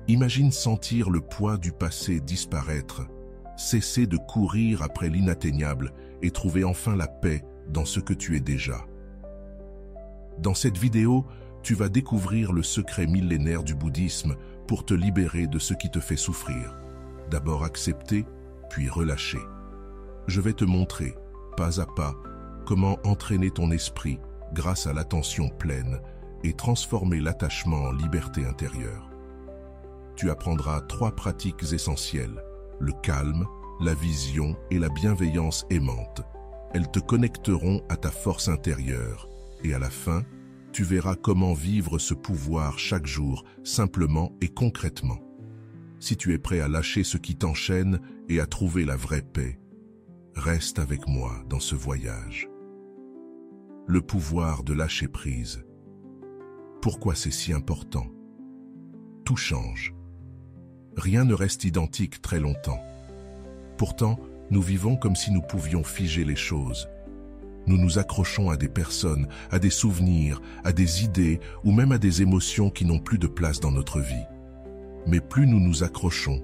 Imagine sentir le poids du passé disparaître, cesser de courir après l'inatteignable et trouver enfin la paix dans ce que tu es déjà. Dans cette vidéo, tu vas découvrir le secret millénaire du bouddhisme pour te libérer de ce qui te fait souffrir. D'abord accepter, puis relâcher. Je vais te montrer, pas à pas, comment entraîner ton esprit grâce à l'attention pleine et transformer l'attachement en liberté intérieure. Tu apprendras 3 pratiques essentielles, le calme, la vision et la bienveillance aimante. Elles te connecteront à ta force intérieure et à la fin, tu verras comment vivre ce pouvoir chaque jour, simplement et concrètement. Si tu es prêt à lâcher ce qui t'enchaîne et à trouver la vraie paix, reste avec moi dans ce voyage. Le pouvoir de lâcher prise. Pourquoi c'est si important? Tout change. Rien ne reste identique très longtemps. Pourtant, nous vivons comme si nous pouvions figer les choses. Nous nous accrochons à des personnes, à des souvenirs, à des idées ou même à des émotions qui n'ont plus de place dans notre vie. Mais plus nous nous accrochons,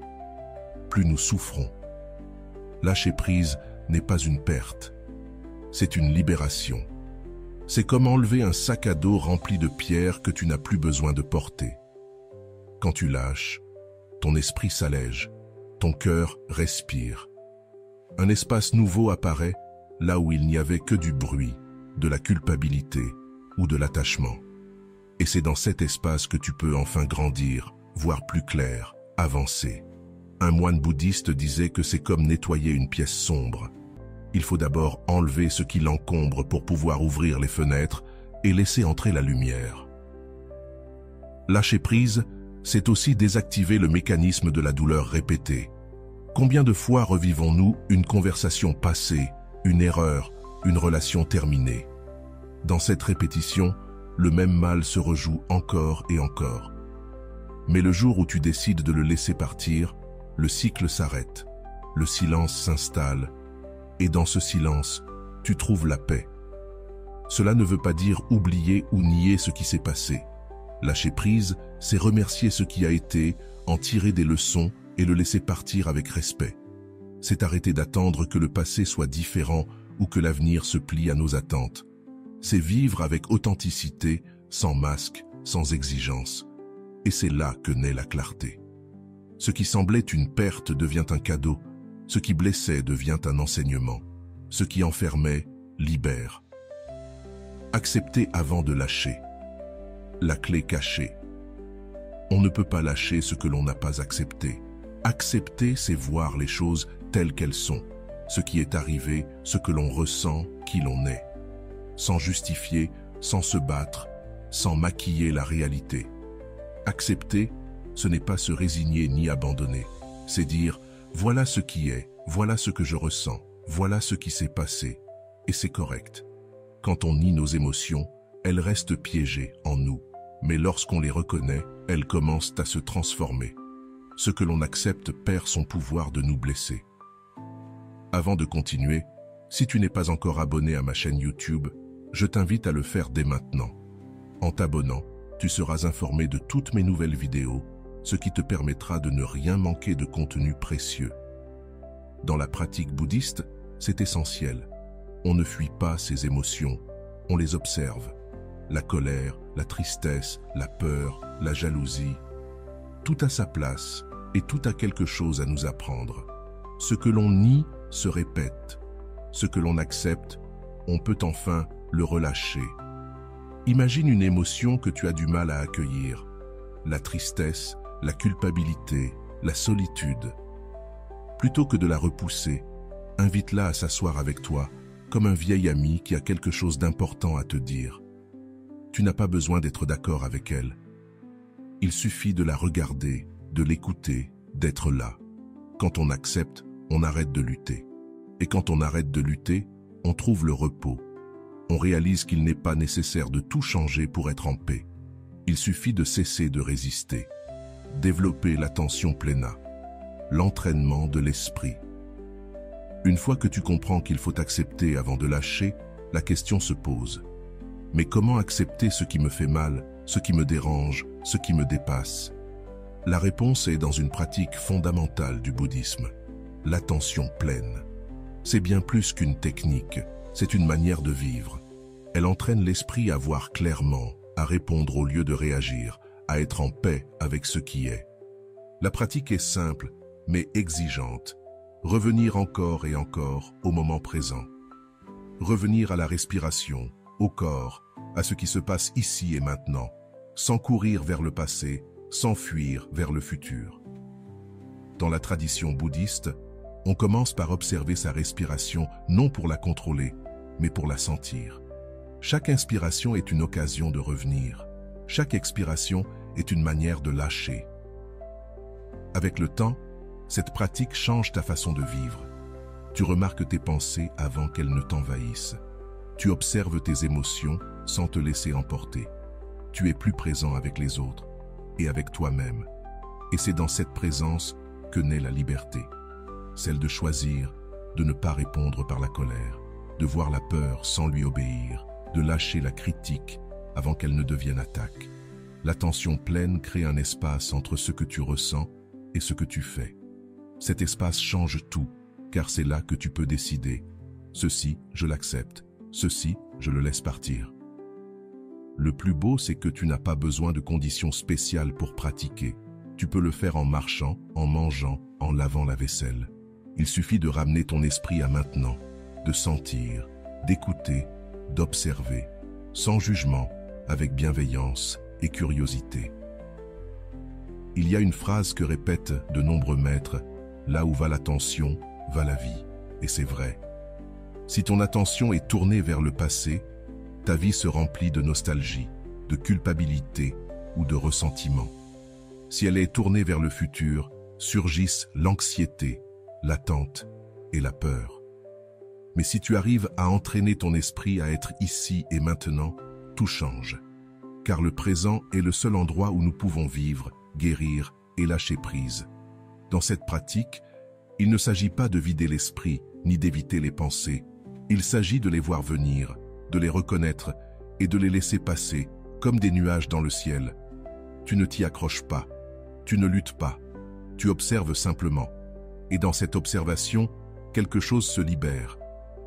plus nous souffrons. Lâcher prise n'est pas une perte, c'est une libération. C'est comme enlever un sac à dos rempli de pierres que tu n'as plus besoin de porter. Quand tu lâches, ton esprit s'allège, ton cœur respire. Un espace nouveau apparaît là où il n'y avait que du bruit, de la culpabilité ou de l'attachement. Et c'est dans cet espace que tu peux enfin grandir, voir plus clair, avancer. Un moine bouddhiste disait que c'est comme nettoyer une pièce sombre. Il faut d'abord enlever ce qui l'encombre pour pouvoir ouvrir les fenêtres et laisser entrer la lumière. Lâcher prise, c'est aussi désactiver le mécanisme de la douleur répétée. Combien de fois revivons-nous une conversation passée, une erreur, une relation terminée? Dans cette répétition, le même mal se rejoue encore et encore. Mais le jour où tu décides de le laisser partir, le cycle s'arrête, le silence s'installe, et dans ce silence, tu trouves la paix. Cela ne veut pas dire oublier ou nier ce qui s'est passé. Lâcher prise, c'est remercier ce qui a été, en tirer des leçons et le laisser partir avec respect. C'est arrêter d'attendre que le passé soit différent ou que l'avenir se plie à nos attentes. C'est vivre avec authenticité, sans masque, sans exigence. Et c'est là que naît la clarté. Ce qui semblait une perte devient un cadeau. Ce qui blessait devient un enseignement. Ce qui enfermait libère. Accepter avant de lâcher. La clé cachée. On ne peut pas lâcher ce que l'on n'a pas accepté. Accepter, c'est voir les choses telles qu'elles sont. Ce qui est arrivé, ce que l'on ressent, qui l'on est. Sans justifier, sans se battre, sans maquiller la réalité. Accepter, ce n'est pas se résigner ni abandonner. C'est dire, voilà ce qui est, voilà ce que je ressens, voilà ce qui s'est passé, et c'est correct. Quand on nie nos émotions, elles restent piégées en nous, mais lorsqu'on les reconnaît, elles commencent à se transformer. Ce que l'on accepte perd son pouvoir de nous blesser. Avant de continuer, si tu n'es pas encore abonné à ma chaîne YouTube, je t'invite à le faire dès maintenant. En t'abonnant, tu seras informé de toutes mes nouvelles vidéos, ce qui te permettra de ne rien manquer de contenu précieux. Dans la pratique bouddhiste, c'est essentiel. On ne fuit pas ses émotions, on les observe. La colère, la tristesse, la peur, la jalousie. Tout a sa place et tout a quelque chose à nous apprendre. Ce que l'on nie se répète. Ce que l'on accepte, on peut enfin le relâcher. Imagine une émotion que tu as du mal à accueillir. La tristesse, la culpabilité, la solitude. Plutôt que de la repousser, invite-la à s'asseoir avec toi, comme un vieil ami qui a quelque chose d'important à te dire. Tu n'as pas besoin d'être d'accord avec elle. Il suffit de la regarder, de l'écouter, d'être là. Quand on accepte, on arrête de lutter. Et quand on arrête de lutter, on trouve le repos. On réalise qu'il n'est pas nécessaire de tout changer pour être en paix. Il suffit de cesser de résister. Développer l'attention plena, l'entraînement de l'esprit. Une fois que tu comprends qu'il faut accepter avant de lâcher, la question se pose. Mais comment accepter ce qui me fait mal, ce qui me dérange, ce qui me dépasse? La réponse est dans une pratique fondamentale du bouddhisme, l'attention pleine. C'est bien plus qu'une technique, c'est une manière de vivre. Elle entraîne l'esprit à voir clairement, à répondre au lieu de réagir, à être en paix avec ce qui est. La pratique est simple, mais exigeante. Revenir encore et encore au moment présent. Revenir à la respiration, au corps, à ce qui se passe ici et maintenant, sans courir vers le passé, sans fuir vers le futur. Dans la tradition bouddhiste, on commence par observer sa respiration non pour la contrôler, mais pour la sentir. Chaque inspiration est une occasion de revenir. Chaque expiration est une manière de lâcher. Avec le temps, cette pratique change ta façon de vivre. Tu remarques tes pensées avant qu'elles ne t'envahissent. Tu observes tes émotions sans te laisser emporter. Tu es plus présent avec les autres et avec toi-même. Et c'est dans cette présence que naît la liberté. Celle de choisir, de ne pas répondre par la colère, de voir la peur sans lui obéir, de lâcher la critique avant qu'elle ne devienne attaque. L'attention pleine crée un espace entre ce que tu ressens et ce que tu fais. Cet espace change tout, car c'est là que tu peux décider. Ceci, je l'accepte. Ceci, je le laisse partir. Le plus beau, c'est que tu n'as pas besoin de conditions spéciales pour pratiquer. Tu peux le faire en marchant, en mangeant, en lavant la vaisselle. Il suffit de ramener ton esprit à maintenant, de sentir, d'écouter, d'observer, sans jugement, avec bienveillance et curiosité. Il y a une phrase que répètent de nombreux maîtres, « Là où va l'attention, va la vie ». Et c'est vrai. Si ton attention est tournée vers le passé, ta vie se remplit de nostalgie, de culpabilité ou de ressentiment. Si elle est tournée vers le futur, surgissent l'anxiété, l'attente et la peur. Mais si tu arrives à entraîner ton esprit à être ici et maintenant, tout change. Car le présent est le seul endroit où nous pouvons vivre, guérir et lâcher prise. Dans cette pratique, il ne s'agit pas de vider l'esprit, ni d'éviter les pensées. Il s'agit de les voir venir, de les reconnaître et de les laisser passer, comme des nuages dans le ciel. Tu ne t'y accroches pas, tu ne luttes pas, tu observes simplement. Et dans cette observation, quelque chose se libère.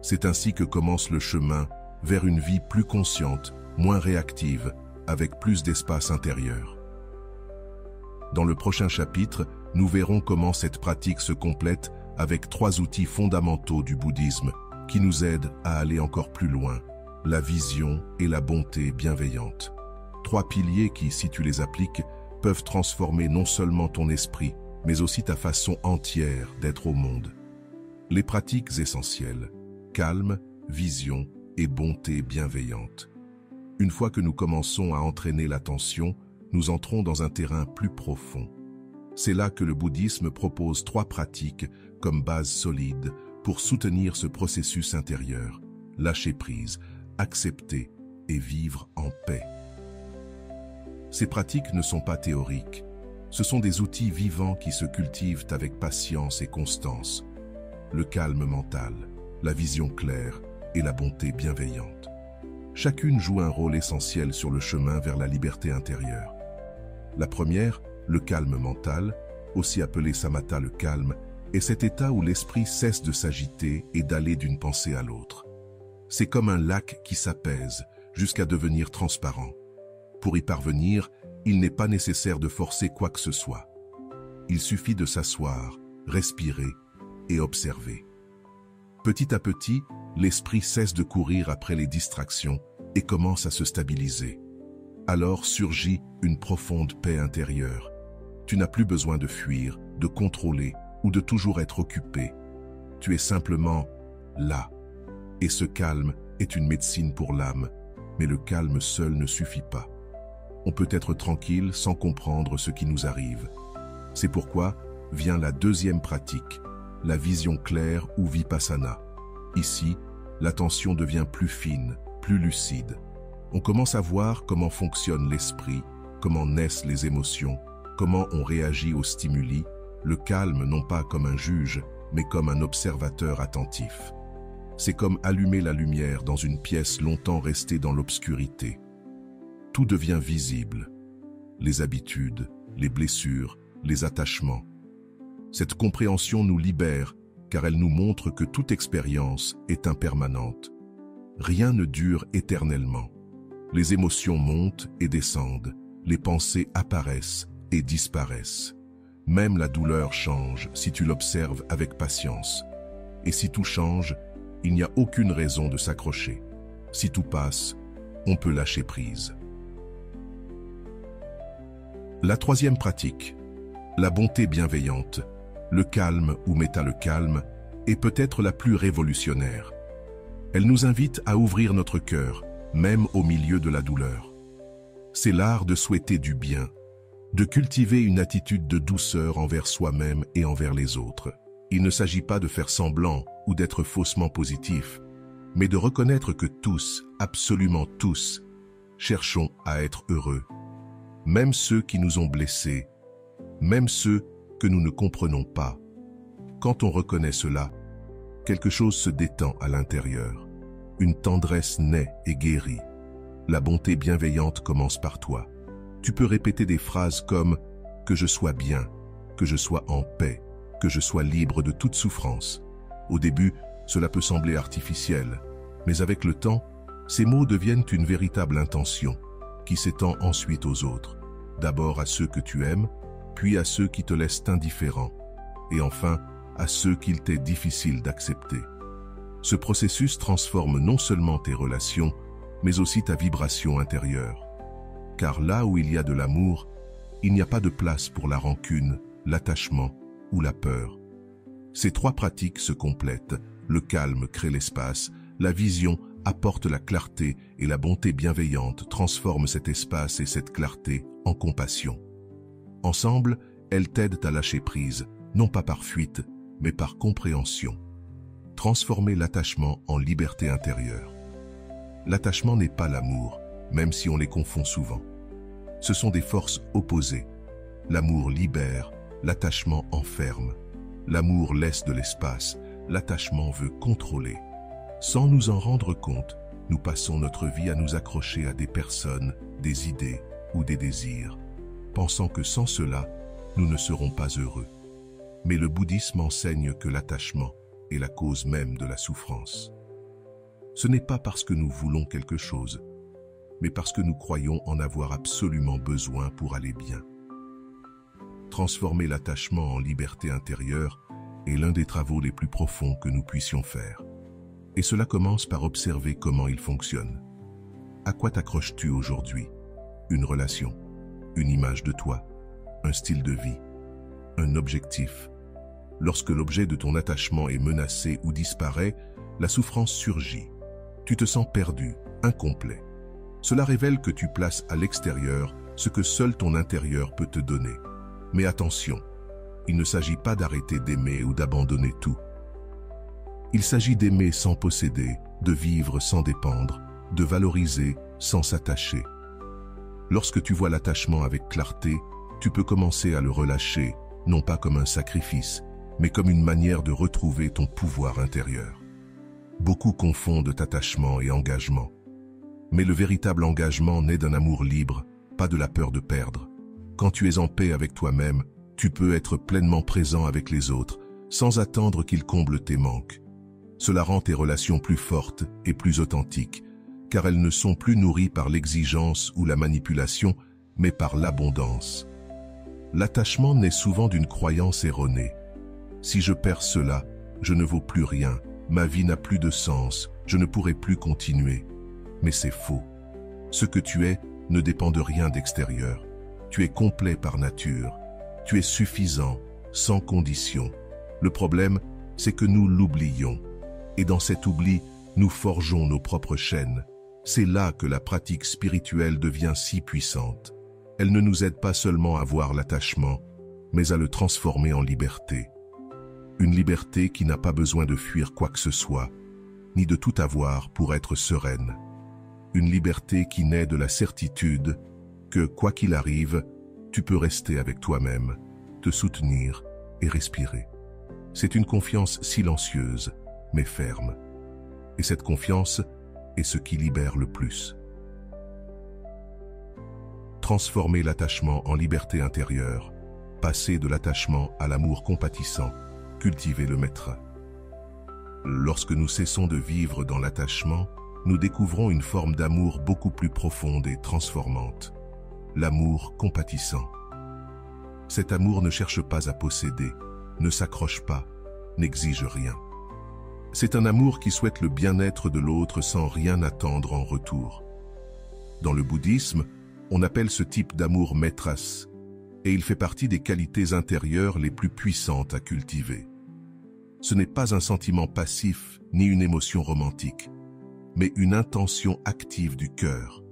C'est ainsi que commence le chemin vers une vie plus consciente, moins réactive, avec plus d'espace intérieur. Dans le prochain chapitre, nous verrons comment cette pratique se complète avec 3 outils fondamentaux du bouddhisme qui nous aident à aller encore plus loin, la vision et la bonté bienveillante. 3 piliers qui, si tu les appliques, peuvent transformer non seulement ton esprit, mais aussi ta façon entière d'être au monde. Les pratiques essentielles, calme, vision et bonté bienveillante. Une fois que nous commençons à entraîner l'attention, nous entrons dans un terrain plus profond. C'est là que le bouddhisme propose 3 pratiques comme base solide pour soutenir ce processus intérieur, lâcher prise, accepter et vivre en paix. Ces pratiques ne sont pas théoriques. Ce sont des outils vivants qui se cultivent avec patience et constance. Le calme mental, la vision claire et la bonté bienveillante. Chacune joue un rôle essentiel sur le chemin vers la liberté intérieure. La première, le calme mental, aussi appelé samatha le calme, est cet état où l'esprit cesse de s'agiter et d'aller d'une pensée à l'autre. C'est comme un lac qui s'apaise jusqu'à devenir transparent. Pour y parvenir, il n'est pas nécessaire de forcer quoi que ce soit. Il suffit de s'asseoir, respirer et observer. Petit à petit, l'esprit cesse de courir après les distractions et commence à se stabiliser. Alors surgit une profonde paix intérieure. Tu n'as plus besoin de fuir, de contrôler ou de toujours être occupé. Tu es simplement là. Et ce calme est une médecine pour l'âme, mais le calme seul ne suffit pas. On peut être tranquille sans comprendre ce qui nous arrive. C'est pourquoi vient la deuxième pratique, la vision claire ou vipassana. Ici, l'attention devient plus fine, plus lucide. On commence à voir comment fonctionne l'esprit, comment naissent les émotions, comment on réagit aux stimuli, le calme non pas comme un juge, mais comme un observateur attentif. C'est comme allumer la lumière dans une pièce longtemps restée dans l'obscurité. Tout devient visible. Les habitudes, les blessures, les attachements. Cette compréhension nous libère car elle nous montre que toute expérience est impermanente. Rien ne dure éternellement. Les émotions montent et descendent, les pensées apparaissent et disparaissent. Même la douleur change si tu l'observes avec patience. Et si tout change, il n'y a aucune raison de s'accrocher. Si tout passe, on peut lâcher prise. La troisième pratique, la bonté bienveillante, le calme ou le calme, est peut-être la plus révolutionnaire. Elle nous invite à ouvrir notre cœur, même au milieu de la douleur. C'est l'art de souhaiter du bien, de cultiver une attitude de douceur envers soi-même et envers les autres. Il ne s'agit pas de faire semblant ou d'être faussement positif, mais de reconnaître que tous, absolument tous, cherchons à être heureux. Même ceux qui nous ont blessés, même ceux que nous ne comprenons pas. Quand on reconnaît cela, quelque chose se détend à l'intérieur. Une tendresse naît et guérit. La bonté bienveillante commence par toi. Tu peux répéter des phrases comme « que je sois bien »,« que je sois en paix »,« que je sois libre de toute souffrance ». Au début, cela peut sembler artificiel, mais avec le temps, ces mots deviennent une véritable intention qui s'étend ensuite aux autres. D'abord à ceux que tu aimes, puis à ceux qui te laissent indifférent, et enfin à ceux qu'il t'est difficile d'accepter. Ce processus transforme non seulement tes relations, mais aussi ta vibration intérieure. Car là où il y a de l'amour, il n'y a pas de place pour la rancune, l'attachement ou la peur. Ces trois pratiques se complètent. Le calme crée l'espace, la vision apporte la clarté et la bonté bienveillante transforme cet espace et cette clarté en compassion. Ensemble, elles t'aident à lâcher prise, non pas par fuite, mais par compréhension. Transformer l'attachement en liberté intérieure. L'attachement n'est pas l'amour, même si on les confond souvent. Ce sont des forces opposées. L'amour libère, l'attachement enferme. L'amour laisse de l'espace, l'attachement veut contrôler. Sans nous en rendre compte, nous passons notre vie à nous accrocher à des personnes, des idées ou des désirs, pensant que sans cela, nous ne serons pas heureux. Mais le bouddhisme enseigne que l'attachement est la cause même de la souffrance. Ce n'est pas parce que nous voulons quelque chose, mais parce que nous croyons en avoir absolument besoin pour aller bien. Transformer l'attachement en liberté intérieure est l'un des travaux les plus profonds que nous puissions faire. Et cela commence par observer comment il fonctionne. À quoi t'accroches-tu aujourd'hui? Une relation, une image de toi, un style de vie, un objectif. Lorsque l'objet de ton attachement est menacé ou disparaît, la souffrance surgit. Tu te sens perdu, incomplet. Cela révèle que tu places à l'extérieur ce que seul ton intérieur peut te donner. Mais attention, il ne s'agit pas d'arrêter d'aimer ou d'abandonner tout. Il s'agit d'aimer sans posséder, de vivre sans dépendre, de valoriser sans s'attacher. Lorsque tu vois l'attachement avec clarté, tu peux commencer à le relâcher, non pas comme un sacrifice, mais comme une manière de retrouver ton pouvoir intérieur. Beaucoup confondent attachement et engagement. Mais le véritable engagement naît d'un amour libre, pas de la peur de perdre. Quand tu es en paix avec toi-même, tu peux être pleinement présent avec les autres, sans attendre qu'ils comblent tes manques. Cela rend tes relations plus fortes et plus authentiques, car elles ne sont plus nourries par l'exigence ou la manipulation, mais par l'abondance. L'attachement naît souvent d'une croyance erronée. Si je perds cela, je ne vaux plus rien, ma vie n'a plus de sens, je ne pourrai plus continuer. Mais c'est faux. Ce que tu es ne dépend de rien d'extérieur. Tu es complet par nature. Tu es suffisant, sans condition. Le problème, c'est que nous l'oublions. Et dans cet oubli, nous forgeons nos propres chaînes. C'est là que la pratique spirituelle devient si puissante. Elle ne nous aide pas seulement à voir l'attachement, mais à le transformer en liberté. Une liberté qui n'a pas besoin de fuir quoi que ce soit, ni de tout avoir pour être sereine. Une liberté qui naît de la certitude que, quoi qu'il arrive, tu peux rester avec toi-même, te soutenir et respirer. C'est une confiance silencieuse, mais ferme. Et cette confiance est ce qui libère le plus. Transformer l'attachement en liberté intérieure passer de l'attachement à l'amour compatissant, cultiver le maître. Lorsque nous cessons de vivre dans l'attachement, nous découvrons une forme d'amour beaucoup plus profonde et transformante, l'amour compatissant. Cet amour ne cherche pas à posséder, ne s'accroche pas, n'exige rien. C'est un amour qui souhaite le bien-être de l'autre sans rien attendre en retour. Dans le bouddhisme, on appelle ce type d'amour maîtresse, et il fait partie des qualités intérieures les plus puissantes à cultiver. Ce n'est pas un sentiment passif ni une émotion romantique, mais une intention active du cœur,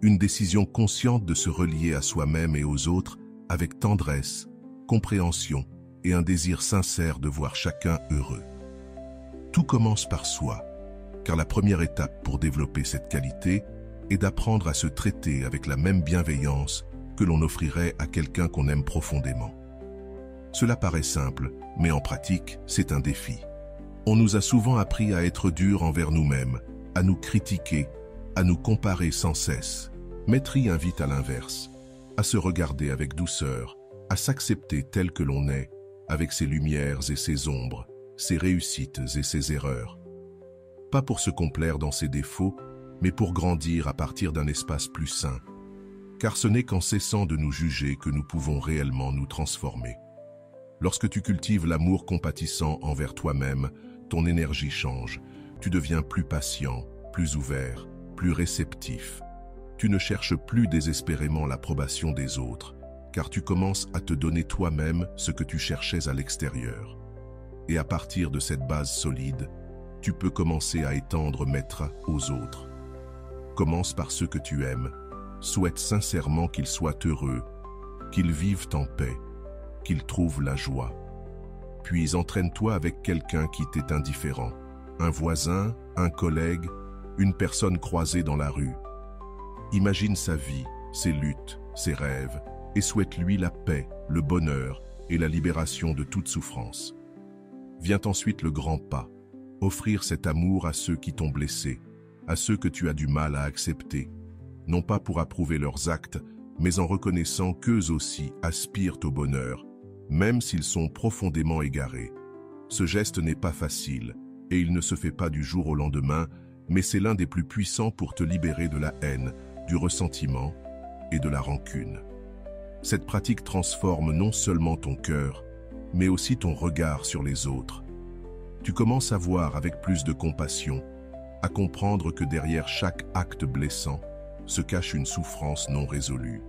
une décision consciente de se relier à soi-même et aux autres avec tendresse, compréhension et un désir sincère de voir chacun heureux. Tout commence par soi, car la première étape pour développer cette qualité est d'apprendre à se traiter avec la même bienveillance que l'on offrirait à quelqu'un qu'on aime profondément. Cela paraît simple, mais en pratique, c'est un défi. On nous a souvent appris à être durs envers nous-mêmes, à nous critiquer, à nous comparer sans cesse. Maîtrise invite à l'inverse, à se regarder avec douceur, à s'accepter tel que l'on est, avec ses lumières et ses ombres, ses réussites et ses erreurs. Pas pour se complaire dans ses défauts, mais pour grandir à partir d'un espace plus sain. Car ce n'est qu'en cessant de nous juger que nous pouvons réellement nous transformer. Lorsque tu cultives l'amour compatissant envers toi-même, ton énergie change. Tu deviens plus patient, plus ouvert, plus réceptif. Tu ne cherches plus désespérément l'approbation des autres, car tu commences à te donner toi-même ce que tu cherchais à l'extérieur. Et à partir de cette base solide, tu peux commencer à étendre maître aux autres. Commence par ceux que tu aimes. Souhaite sincèrement qu'ils soient heureux, qu'ils vivent en paix, qu'ils trouvent la joie. Puis entraîne-toi avec quelqu'un qui t'est indifférent. Un voisin, un collègue, une personne croisée dans la rue. Imagine sa vie, ses luttes, ses rêves, et souhaite-lui la paix, le bonheur et la libération de toute souffrance. Vient ensuite le grand pas, offrir cet amour à ceux qui t'ont blessé, à ceux que tu as du mal à accepter, non pas pour approuver leurs actes, mais en reconnaissant qu'eux aussi aspirent au bonheur, même s'ils sont profondément égarés. Ce geste n'est pas facile, et il ne se fait pas du jour au lendemain, mais c'est l'un des plus puissants pour te libérer de la haine, du ressentiment et de la rancune. Cette pratique transforme non seulement ton cœur, mais aussi ton regard sur les autres. Tu commences à voir avec plus de compassion, à comprendre que derrière chaque acte blessant se cache une souffrance non résolue.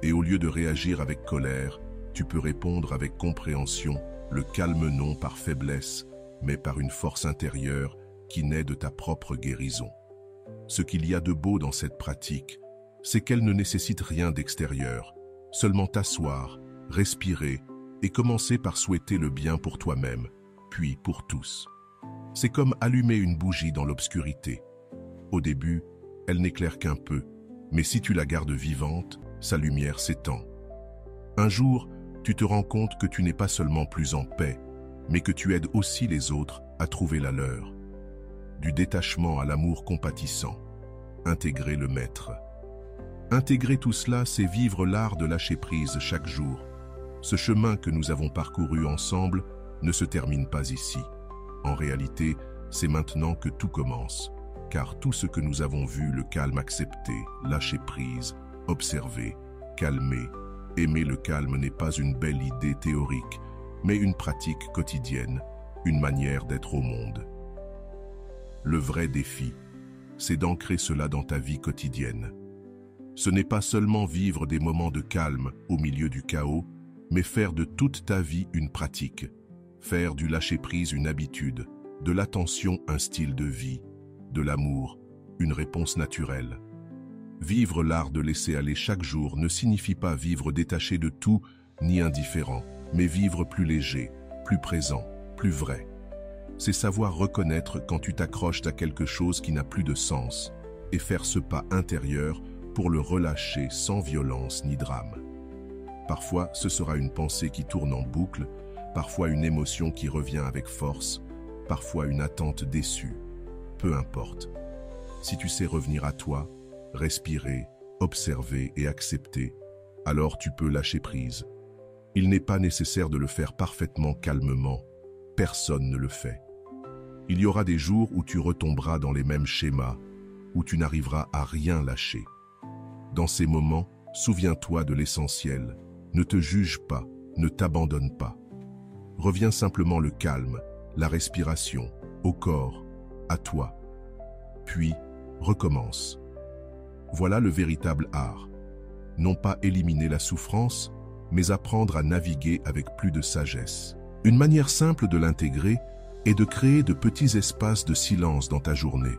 Et au lieu de réagir avec colère, tu peux répondre avec compréhension, le calme non par faiblesse, mais par une force intérieure qui naît de ta propre guérison. Ce qu'il y a de beau dans cette pratique, c'est qu'elle ne nécessite rien d'extérieur, seulement t'asseoir, respirer et commencer par souhaiter le bien pour toi-même, puis pour tous. C'est comme allumer une bougie dans l'obscurité. Au début, elle n'éclaire qu'un peu, mais si tu la gardes vivante, sa lumière s'étend. Un jour, tu te rends compte que tu n'es pas seulement plus en paix, mais que tu aides aussi les autres à trouver la leur. Du détachement à l'amour compatissant, intégrer le maître. Intégrer tout cela, c'est vivre l'art de lâcher prise chaque jour. Ce chemin que nous avons parcouru ensemble ne se termine pas ici. En réalité, c'est maintenant que tout commence. Car tout ce que nous avons vu, le calme accepté, lâcher prise, observer, calmer, aimer le calme n'est pas une belle idée théorique, mais une pratique quotidienne, une manière d'être au monde. Le vrai défi, c'est d'ancrer cela dans ta vie quotidienne. Ce n'est pas seulement vivre des moments de calme au milieu du chaos, mais faire de toute ta vie une pratique, faire du lâcher-prise une habitude, de l'attention un style de vie, de l'amour, une réponse naturelle. Vivre l'art de laisser aller chaque jour ne signifie pas vivre détaché de tout ni indifférent, mais vivre plus léger, plus présent, plus vrai. C'est savoir reconnaître quand tu t'accroches à quelque chose qui n'a plus de sens et faire ce pas intérieur pour le relâcher sans violence ni drame. Parfois, ce sera une pensée qui tourne en boucle, parfois une émotion qui revient avec force, parfois une attente déçue. Peu importe. Si tu sais revenir à toi, respirer, observer et accepter, alors tu peux lâcher prise. Il n'est pas nécessaire de le faire parfaitement calmement. Personne ne le fait. Il y aura des jours où tu retomberas dans les mêmes schémas, où tu n'arriveras à rien lâcher. Dans ces moments, souviens-toi de l'essentiel. Ne te juge pas, ne t'abandonne pas. Reviens simplement le calme, la respiration, au corps, à toi. Puis, recommence. Voilà le véritable art. Non pas éliminer la souffrance, mais apprendre à naviguer avec plus de sagesse. Une manière simple de l'intégrer est de créer de petits espaces de silence dans ta journée.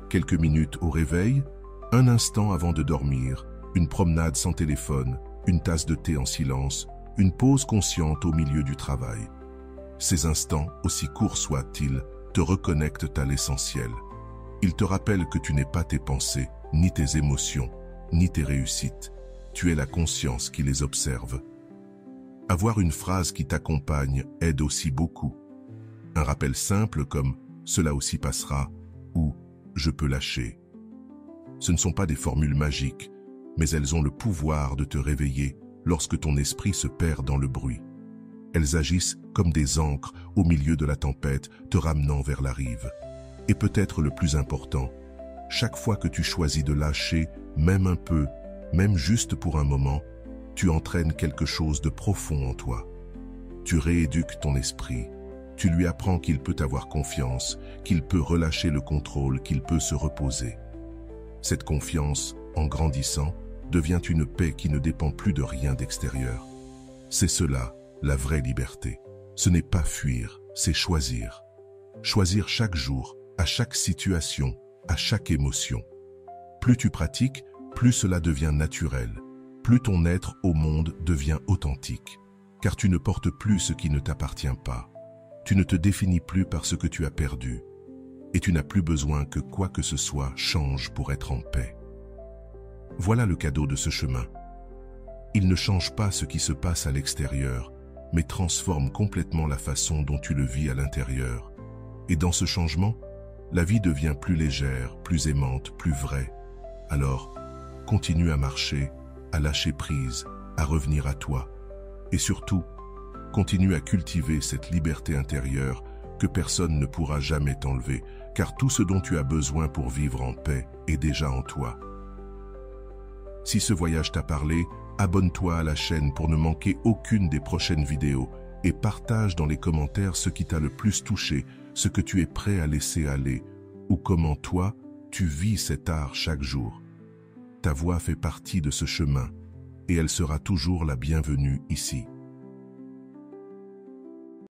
Quelques minutes au réveil, un instant avant de dormir, une promenade sans téléphone, une tasse de thé en silence, une pause consciente au milieu du travail. Ces instants, aussi courts soient-ils, te reconnectent à l'essentiel. Ils te rappellent que tu n'es pas tes pensées, ni tes émotions, ni tes réussites. Tu es la conscience qui les observe. Avoir une phrase qui t'accompagne aide aussi beaucoup. Un rappel simple comme « cela aussi passera » ou « je peux lâcher ». Ce ne sont pas des formules magiques, mais elles ont le pouvoir de te réveiller lorsque ton esprit se perd dans le bruit. Elles agissent comme des ancres au milieu de la tempête, te ramenant vers la rive. Et peut-être le plus important, chaque fois que tu choisis de lâcher, même un peu, même juste pour un moment, tu entraînes quelque chose de profond en toi. Tu rééduques ton esprit, tu lui apprends qu'il peut avoir confiance, qu'il peut relâcher le contrôle, qu'il peut se reposer. Cette confiance, en grandissant, devient une paix qui ne dépend plus de rien d'extérieur. C'est cela, la vraie liberté. Ce n'est pas fuir, c'est choisir. Choisir chaque jour, à chaque situation, à chaque émotion. Plus tu pratiques, plus cela devient naturel. Plus ton être au monde devient authentique. Car tu ne portes plus ce qui ne t'appartient pas. Tu ne te définis plus par ce que tu as perdu. Et tu n'as plus besoin que quoi que ce soit change pour être en paix. Voilà le cadeau de ce chemin. Il ne change pas ce qui se passe à l'extérieur, mais transforme complètement la façon dont tu le vis à l'intérieur. Et dans ce changement, la vie devient plus légère, plus aimante, plus vraie. Alors, continue à marcher, à lâcher prise, à revenir à toi. Et surtout, continue à cultiver cette liberté intérieure que personne ne pourra jamais t'enlever, car tout ce dont tu as besoin pour vivre en paix est déjà en toi. Si ce voyage t'a parlé, abonne-toi à la chaîne pour ne manquer aucune des prochaines vidéos et partage dans les commentaires ce qui t'a le plus touché, ce que tu es prêt à laisser aller ou comment toi, tu vis cet art chaque jour. Ta voix fait partie de ce chemin et elle sera toujours la bienvenue ici.